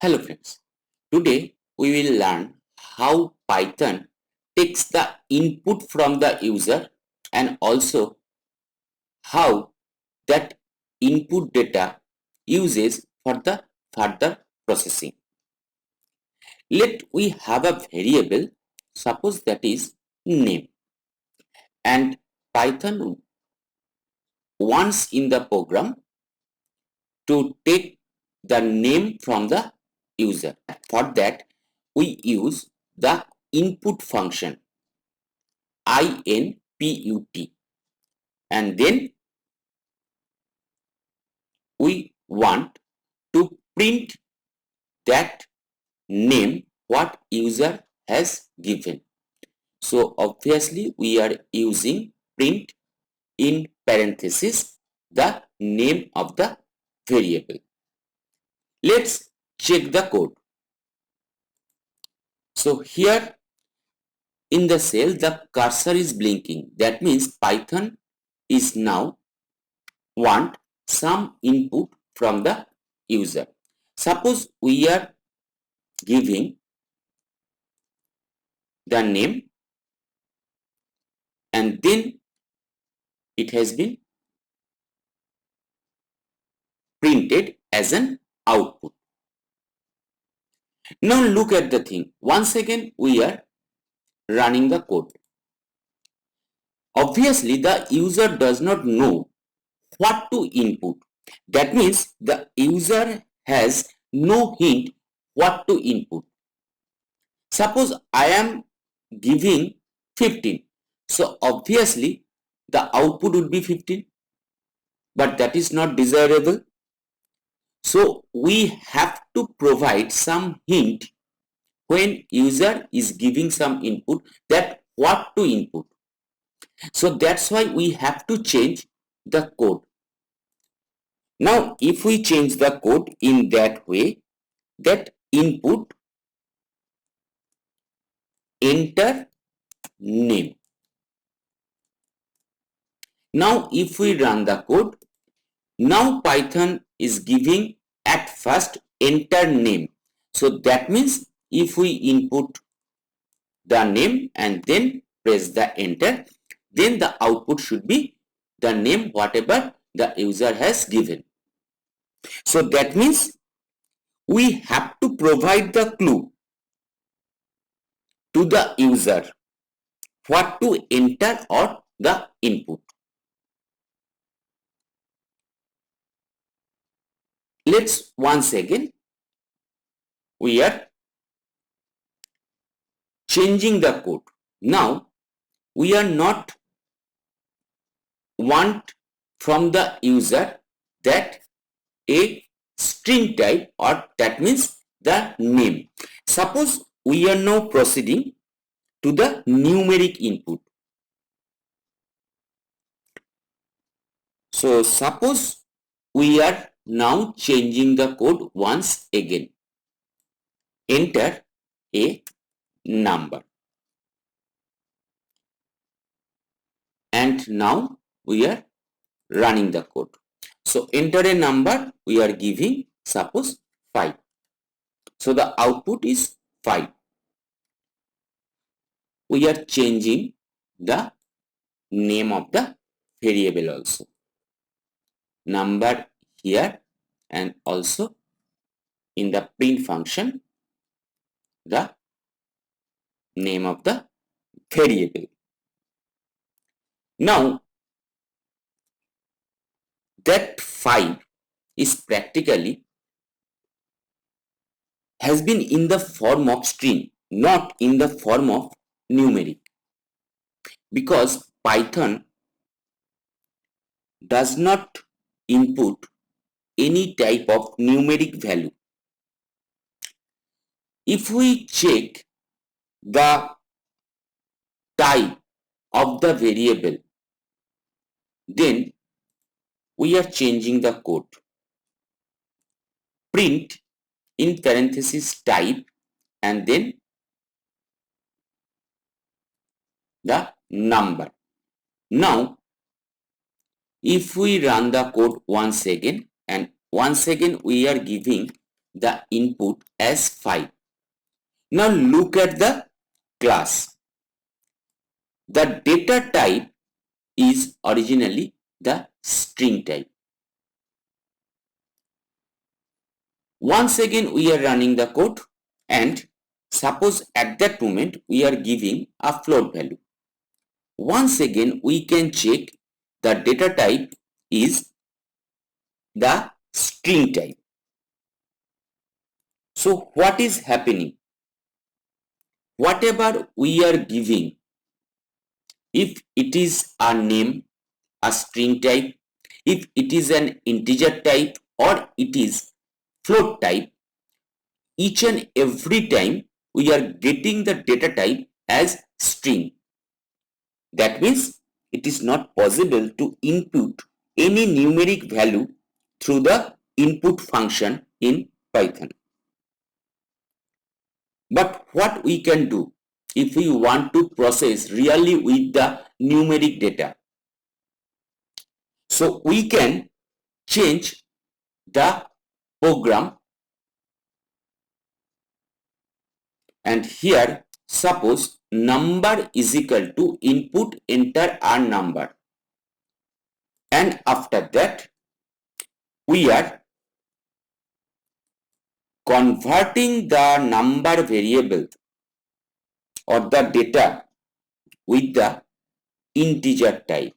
Hello friends, today we will learn how Python takes the input from the user and also how that input data uses for the further processing. Let we have a variable, suppose that is name, and Python wants in the program to take the name from the user. For that we use the input function input, and then we want to print that name what user has given. So obviously we are using print in parenthesis the name of the variable. Let's check the code. So here in the cell the cursor is blinking. That means Python is now want some input from the user. Suppose we are giving the name and then it has been printed as an output. Now look at the thing. Once again we are running the code. Obviously the user does not know what to input. That means the user has no hint what to input. Suppose I am giving 15. So obviously the output would be 15, but that is not desirable. So we have to provide some hint when user is giving some input that what to input. So that's why we have to change the code. Now if we change the code in that way, that input enter name. Now if we run the code, now Python is giving at first enter name. So that means if we input the name and then press the enter, then the output should be the name whatever the user has given. So that means we have to provide the clue to the user what to enter or the input. Let's once again we are changing the code. Now we are not want from the user that a string type, or that means the name. Suppose we are now proceeding to the numeric input. So suppose we are now changing the code once again. Enter a number. And now we are running the code. So enter a number, we are giving suppose 5. So the output is 5. We are changing the name of the variable also. Number here, and also in the print function the name of the variable. Now that 5 is practically has been in the form of string, not in the form of numeric, because Python does not input any type of numeric value. If we check the type of the variable, then we are changing the code. Print in parenthesis type and then the number. Now if we run the code once again, and once again we are giving the input as 5. Now look at the class. The data type is originally the string type. Once again we are running the code, and suppose at that moment we are giving a float value. Once again we can check the data type is the string type. So what is happening? Whatever we are giving, if it is a name, a string type, if it is an integer type, or it is float type, each and every time we are getting the data type as string. That means it is not possible to input any numeric value through the input function in Python. But what we can do if we want to process really with the numeric data? So we can change the program, and here suppose number is equal to input enter a number, and after that we are converting the number variable or the data with the integer type.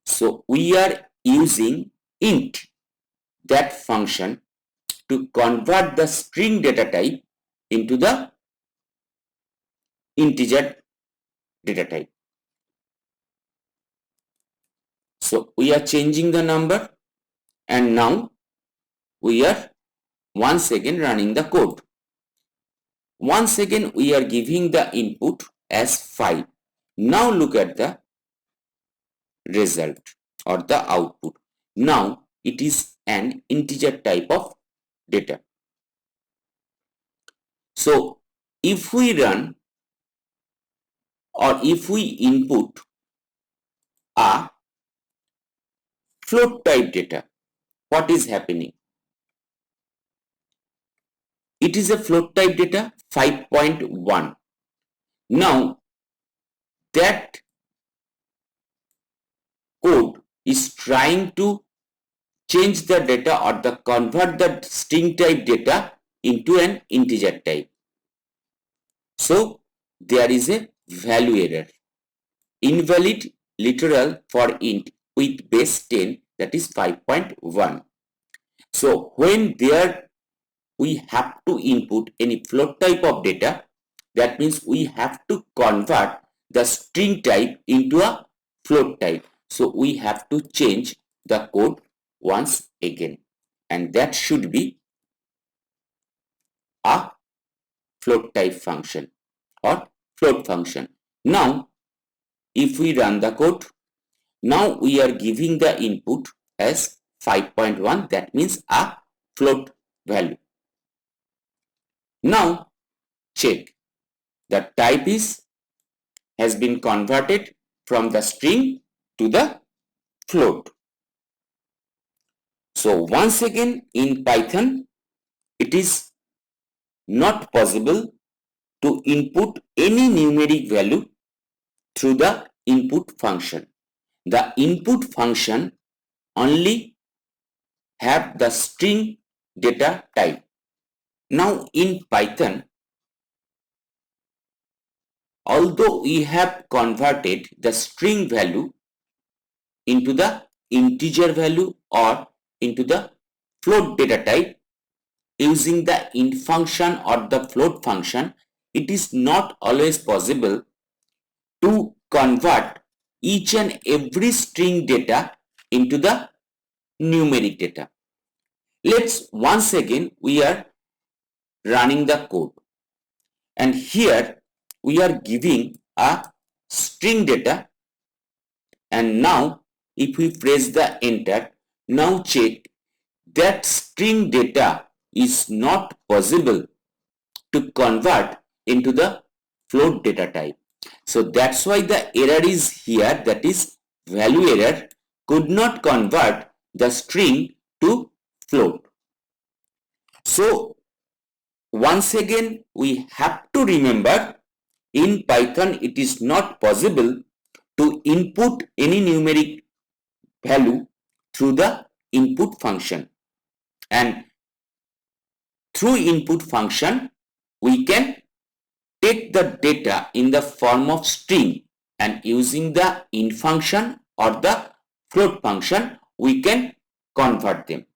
So we are using int, that function, to convert the string data type into the integer data type. So we are changing the number, and now we are once again running the code. Once again we are giving the input as 5. Now look at the result or the output. Now it is an integer type of data. So if we run or if we input a float type data, what is happening? It is a float type data 5.1. Now that code is trying to change the data or the convert the string type data into an integer type. So there is a value error. Invalid literal for int with base 10, that is 5.1. So when there we have to input any float type of data, that means we have to convert the string type into a float type. So we have to change the code once again, and that should be a float type function or float function. Now if we run the code, now we are giving the input as 5.1, that means a float value. Now check, the type has been converted from the string to the float. So once again in Python it is not possible to input any numeric value through the input function. The input function only have the string data type. Now in Python, although we have converted the string value into the integer value or into the float data type using the int function or the float function, it is not always possible to convert each and every string data into the numeric data. Let's once again we are running the code, and here we are giving a string data, and now if we press the enter, now check, that string data is not possible to convert into the float data type. So that's why the error is here, that is value error, could not convert the string to float. So once again, we have to remember in Python it is not possible to input any numeric value through the input function, and through input function we can take the data in the form of string, and using the int function or the float function we can convert them.